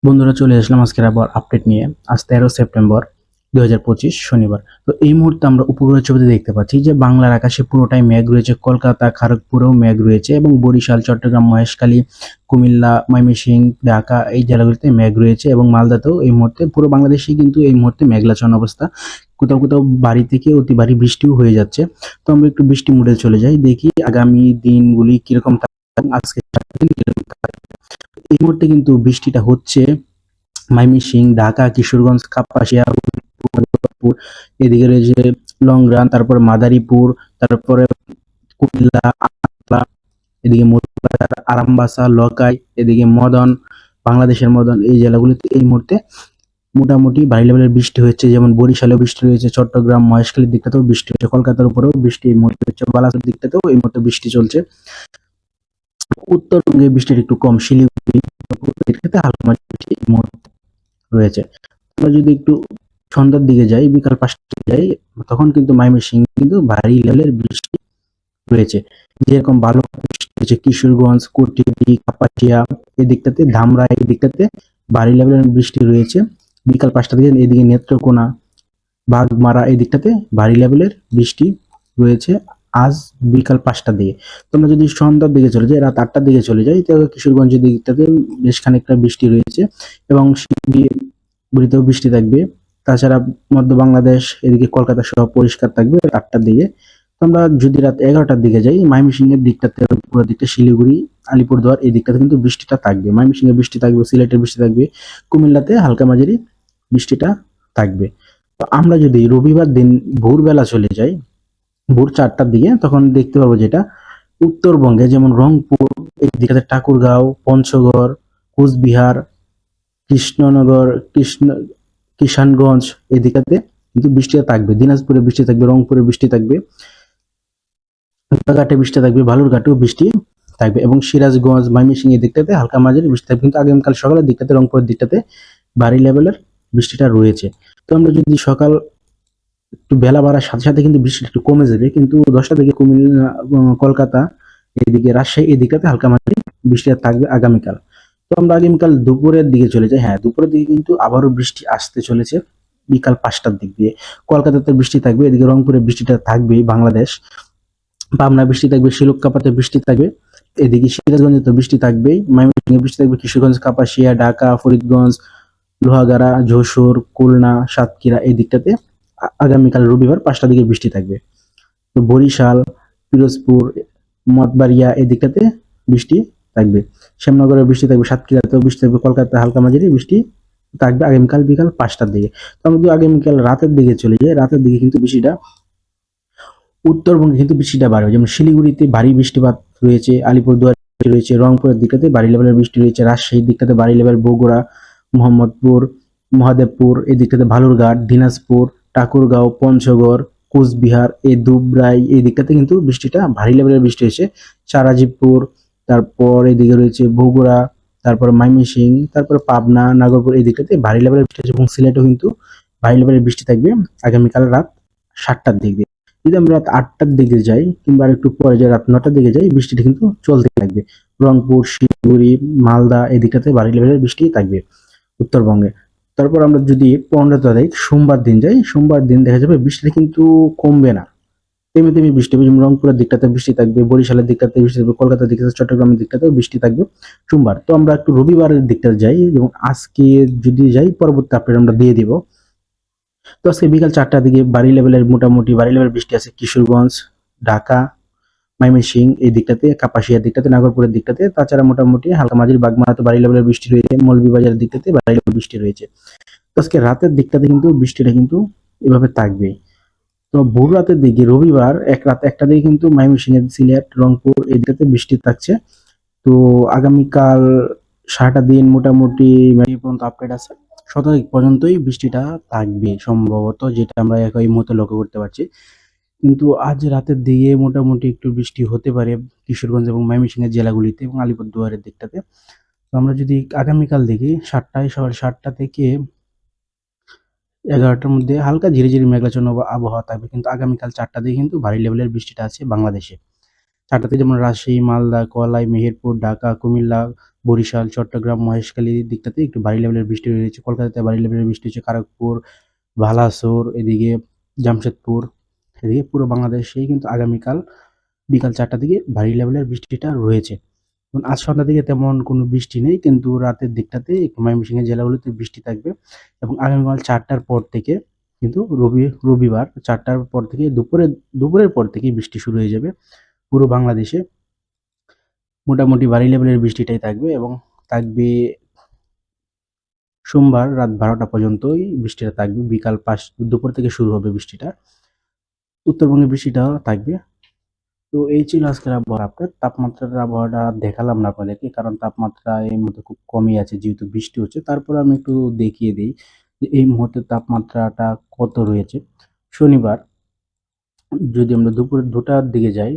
বন্ধুরা, চলে আসলাম আজকের আবার আপডেট নিয়ে। আজ 13 সেপ্টেম্বর 2025 শনিবার। তো এই মুহূর্তে আমরা উপগ্রহ ছবিতে দেখতে পাচ্ছি যে বাংলার আকাশে পুরোটাই মেঘ রয়েছে। কলকাতা, খড়গপুরেও মেঘ রয়েছে এবং বরিশাল, চট্টগ্রাম, মহেশখালী, কুমিল্লা, ময়মনসিংহ, ঢাকা এই জেলাগুলিতে মেঘ রয়েছে এবং মালদাতেও এই মুহূর্তে পুরো বাংলাদেশেই কিন্তু এই মুহূর্তে মেঘাচ্ছন্ন অবস্থা। কোথাও কোথাও ভারী থেকে অতি ভারী বৃষ্টিও হয়ে যাচ্ছে। তো আমরা একটু বৃষ্টি মুডে চলে যাই, দেখি আগামী দিনগুলি কিরকম থাকবে, আজকে সারাদিন কিরকম থাকবে। এই মুহূর্তে কিন্তু বৃষ্টিটা হচ্ছে ময়মনসিংহ, ঢাকা, কিশোরগঞ্জ, কাপাসিয়া, মুজফ্ফরপুর, এদিকে রয়েছে লংগ্রান, তারপরে মাদারীপুর, তারপরে কুমিল্লা, আগরতলা, এদিকে মৌলভীবাজার, আরামবাসা, লকাই, এদিকে মদন, বাংলাদেশের মদন এই জেলাগুলিতে এই মুহূর্তে মোটামুটি ভারী লেভেলের বৃষ্টি হচ্ছে। যেমন বরিশালেও বৃষ্টি রয়েছে, চট্টগ্রাম, মহেশখালীর দিকটাতেও বৃষ্টি হচ্ছে, কলকাতার উপরেও বৃষ্টি এই মুহূর্তে হচ্ছে, বালাসোর দিকটাতেও এই মুহূর্তে বৃষ্টি চলছে। উত্তরবঙ্গে বৃষ্টির একটু কম, শিলিগুড়ি দিকটাতে হালকা মাঝারি বৃষ্টি এই মুহূর্তে রয়েছে। আমরা যদি একটু সন্ধ্যার দিকে যাই, বিকাল 5টায় যাই, তখন কিন্তু ময়মনসিংহ কিন্তু ভারী লেভেলের বৃষ্টি রয়েছে। যেরকম ভালো বৃষ্টি হয়েছে কিশোরগঞ্জ, কুটুরি, কাপাসিয়া এই দিকটাতে, ধামরা এই দিকটাতে ভারী লেভেলের বৃষ্টি রয়েছে। বিকাল 5টা থেকে এদিকে নেত্রকোনা, বাগমারা এই দিকটাতে ভারী লেভেলের বৃষ্টি রয়েছে আজ বিকাল 5টার দিকে। তোমরা যদি সন্ধ্যার দিকে চলে যাই, রাত 8টার দিকে চলে যাই, তাহলে কিশোরগঞ্জের দিকটাতে বেশ খানিকটা বৃষ্টি রয়েছে এবং শিলিগুড়িতেও বৃষ্টি থাকবে। তাছাড়া মধ্য বাংলাদেশ এদিকে কলকাতা সহ পরিষ্কার থাকবে 8টার দিকে। তো আমরা যদি রাত 11টার দিকে যাই, ময়মনসিংহের দিকটাতে, পুরো দিকটা শিলিগুড়ি, আলিপুরদুয়ার এই দিকটাতে কিন্তু বৃষ্টিটা থাকবে। ময়মনসিংহে বৃষ্টি থাকবে, সিলেটের বৃষ্টি থাকবে, কুমিল্লাতে হালকা মাঝারি বৃষ্টিটা থাকবে। তো আমরা যদি রবিবার দিন ভোরবেলা চলে যাই, ভোর 4টার দিকে, তখন দেখতে পারবো যেটা উত্তরবঙ্গে যেমন রংপুর এই দিকটাতে, ঠাকুরগাঁও, পঞ্চগড়, কোচবিহার, কৃষ্ণনগর, কিষানগঞ্জ এই দিকটাতে কিন্তু বৃষ্টিটা থাকবে। দিনাজপুরে বৃষ্টি থাকবে, রংপুরে বৃষ্টি থাকবে, ঘাটে বৃষ্টি থাকবে, বালুরঘাটেও বৃষ্টি থাকবে এবং সিরাজগঞ্জ, ময়মনসিংহ এই দিকটাতে হালকা মাঝারি বৃষ্টি থাকবে। কিন্তু আগামীকাল সকালের দিকটাতে রংপুরের দিকটাতে ভারী লেভেলের বৃষ্টিটা রয়েছে। তো আমরা যদি সকাল একটু বেলা বাড়ার সাথে সাথে কিন্তু বৃষ্টিটা একটু কমে যাবে, কিন্তু 10টা থেকে কুমিল্লা, কলকাতা, এদিকে রাজশাহী এই দিকটাতে হালকা মাঝারি বৃষ্টিটা থাকবে আগামীকাল। তো আমরা আগামীকাল দুপুরের দিকে চলে যাই। হ্যাঁ, দুপুরের দিকে কিন্তু আবারও বৃষ্টি আসতে চলেছে বিকাল 5টার দিক দিয়ে। কলকাতাতে বৃষ্টি থাকবে, এদিকে রংপুরে বৃষ্টিটা থাকবেই, বাংলাদেশ পাবনা বৃষ্টি থাকবে, শিলুকাপাতে বৃষ্টি থাকবে, এদিকে সিরাজগঞ্জে তো বৃষ্টি থাকবেই, ময়মনসিংহে বৃষ্টি থাকবে, কিশোরগঞ্জ, কাপাসিয়া, ঢাকা, ফরিদগঞ্জ, লোহাগাড়া, যশোর, খুলনা, সাতক্ষীরা এই দিকটাতে আগামীকাল রবিবার 5টার দিকে বৃষ্টি থাকবে। তো বরিশাল, পিরোজপুর, মঠবাড়িয়া এই দিকটাতে বৃষ্টি থাকবে, শ্যামনগরে বৃষ্টি থাকবে, সাতক্ষীরাতেও বৃষ্টি থাকবে, কলকাতায় হালকা মাঝারি বৃষ্টি থাকবে আগামীকাল বিকাল 5টার দিকে। তো আমরা যদি আগামীকাল রাতের দিকে চলে যাই, রাতের দিকে কিন্তু বৃষ্টিটা উত্তরবঙ্গে কিন্তু বৃষ্টিটা বাড়বে। যেমন শিলিগুড়িতে ভারী বৃষ্টিপাত রয়েছে, আলিপুরদুয়ার রয়েছে, রংপুরের দিকটাতে ভারী লেভেলের বৃষ্টি রয়েছে, রাজশাহীর দিকটাতে ভারী লেভেল, বগুড়া, মোহাম্মদপুর, মহাদেবপুর এই দিকটাতে, বালুরঘাট, দিনাজপুর, ঠাকুরগাঁও, পঞ্চগড়, কোচবিহার, এই দুবরাই এই দিকটাতে কিন্তু বৃষ্টিটা ভারী লেভেলের বৃষ্টি হয়েছে। চারাজিপুর, তারপর এদিকে রয়েছে বগুড়া, তারপর ময়মনসিংহ, তারপর পাবনা, নাগরপুর এই দিকটাতে ভারী লেভেলের বৃষ্টি হয়েছে এবং সিলেটেও কিন্তু ভারী লেভেলের বৃষ্টি থাকবে আগামীকাল রাত 7টার দিকে। যদি আমরা রাত 8টার দিকে যাই কিংবা একটু পরে যাই, রাত 9টার দিকে যাই, বৃষ্টিটা কিন্তু চলতে থাকবে। রংপুর, শিলিগুড়ি, মালদা এদিকটাতে ভারী লেভেলের বৃষ্টি থাকবে উত্তরবঙ্গে। তারপর আমরা যদি 15 তারিখ সোমবার দিন যাই, সোমবার দিন দেখা যাবে বৃষ্টিটা কিন্তু কমবে না, তেমনি তেমনি বৃষ্টি হবে। যেমন রংপুরের দিকটাতে বৃষ্টি থাকবে, বরিশালের দিকটাতে বৃষ্টি থাকবে, কলকাতার দিকটাতে, চট্টগ্রামের দিকটাতেও বৃষ্টি থাকবে সোমবার। তো আমরা একটু রবিবারের দিকটাতে যাই, যেমন আজকে যদি যাই, পরবর্তী আপডেট আমরা দিয়ে দিব। তো আজকে বিকাল 4টার দিকে ভারী লেভেলের, মোটামুটি ভারী লেভেলের বৃষ্টি আছে কিশোরগঞ্জ, ঢাকা, ময়মনসিংহ এই দিকটাতে, কাপাসিয়ার দিকটাতে, নাগরপুরের দিকটাতে। তাছাড়া মোটামুটি হালকা মাঝারি বাগমারাতে ভারী লেভেলের বৃষ্টি রয়েছে, মৌলভীবাজারের দিকটাতে ভারী লেভেলের বৃষ্টি রয়েছে। তো আজকে রাতের দিকটাতে কিন্তু বৃষ্টিটা কিন্তু এভাবে থাকবে। তো ভোর রাতের দিকে রবিবার রাত 1টা দিকে কিন্তু ময়মনসিংহ, সিলেট, রংপুর এই দিকটাতে বৃষ্টি থাকছে। তো আগামীকাল সারাটা দিন মোটামুটি এই পর্যন্ত আপডেট আছে, 17 তারিখ পর্যন্তই বৃষ্টিটা থাকবে সম্ভবত, যেটা আমরা এই মুহূর্তে লক্ষ্য করতে পারছি। কিন্তু আজ রাতের দিকে মোটামুটি একটু বৃষ্টি হতে পারে কিশোরগঞ্জ এবং ময়মনসিংহের জেলাগুলিতে এবং আলিপুরদুয়ারের দিকটাতে। তো আমরা যদি আগামীকাল দেখি, সকাল 7টা থেকে 11টার মধ্যে হালকা ঝিরিঝিরি মেঘাচ্ছন্ন আবহাওয়া থাকবে, কিন্তু আগামীকাল 4টা দিকে কিন্তু ভারী লেভেলের বৃষ্টিটা আছে বাংলাদেশে। 4টা থেকে যেমন রাজশাহী, মালদা, কলাই, মেহেরপুর, ঢাকা, কুমিল্লা, বরিশাল, চট্টগ্রাম, মহেশখালী দিকটাতে একটু ভারী লেভেলের বৃষ্টি রয়েছে। কলকাতাতে ভারী লেভেলের বৃষ্টি হচ্ছে খড়গপুর, ভালাসোর, এদিকে জামশেদপুর, এদিকে পুরো বাংলাদেশেই কিন্তু আগামীকাল বিকাল 4টা থেকে ভারী লেভেলের বৃষ্টিটা রয়েছে। এবং আজ সন্ধ্যার দিকে তেমন কোনো বৃষ্টি নেই, কিন্তু রাতের দিকটাতে একটু ময়মনসিংহের জেলাগুলোতে বৃষ্টি থাকবে এবং আগামীকাল 4টার পর থেকে কিন্তু রবিবার 4টার পর থেকে দুপুরের পর থেকেই বৃষ্টি শুরু হয়ে যাবে। পুরো বাংলাদেশে মোটামুটি ভারী লেভেলের বৃষ্টিটাই থাকবে এবং থাকবে সোমবার রাত 12টা পর্যন্তই বৃষ্টিটা থাকবে। দুপুর থেকে শুরু হবে বৃষ্টিটা। উত্তরবঙ্গে বৃষ্টিটাও থাকবে। তো এই ছিল আজকের আবহাওয়ার আপডেট। তাপমাত্রার আবহাওয়াটা দেখালাম না আপনাদেরকে, কারণ তাপমাত্রা এই মুহূর্তে খুব কমই আছে যেহেতু বৃষ্টি হচ্ছে। তারপরে আমি একটু দেখিয়ে দিই যে এই মুহূর্তে তাপমাত্রাটা কত রয়েছে। শনিবার যদি আমরা দুপুর 2টার দিকে যাই,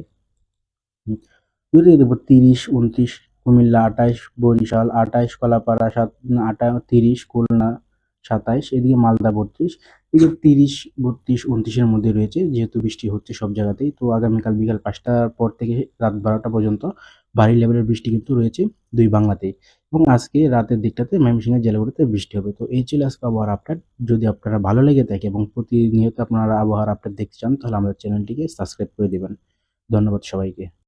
যদি দেবো 30, 29, কুমিল্লা 28, বরিশাল 28, কলাপাড়া 30, খুলনা 27, এদিকে মালদা 32, এদিকে 30, 32, 29-এর মধ্যে রয়েছে যেহেতু বৃষ্টি হচ্ছে সব জায়গাতেই। তো আগামীকাল বিকাল 5টার পর থেকে রাত 12টা পর্যন্ত ভারী লেভেলের বৃষ্টি কিন্তু রয়েছে দুই বাংলাতেই এবং আজকে রাতের দিকটাতে ময়মনসিংহের জেলাগুলোতে বৃষ্টি হবে। তো এই ছিল আজকে আবহাওয়ার আপডেট। যদি আপনারা ভালো লেগে থাকে এবং প্রতিনিয়ত আপনারা আবহাওয়ার আপডেট দেখতে চান তাহলে আমাদের চ্যানেলটিকে সাবস্ক্রাইব করে দিবেন। ধন্যবাদ সবাইকে।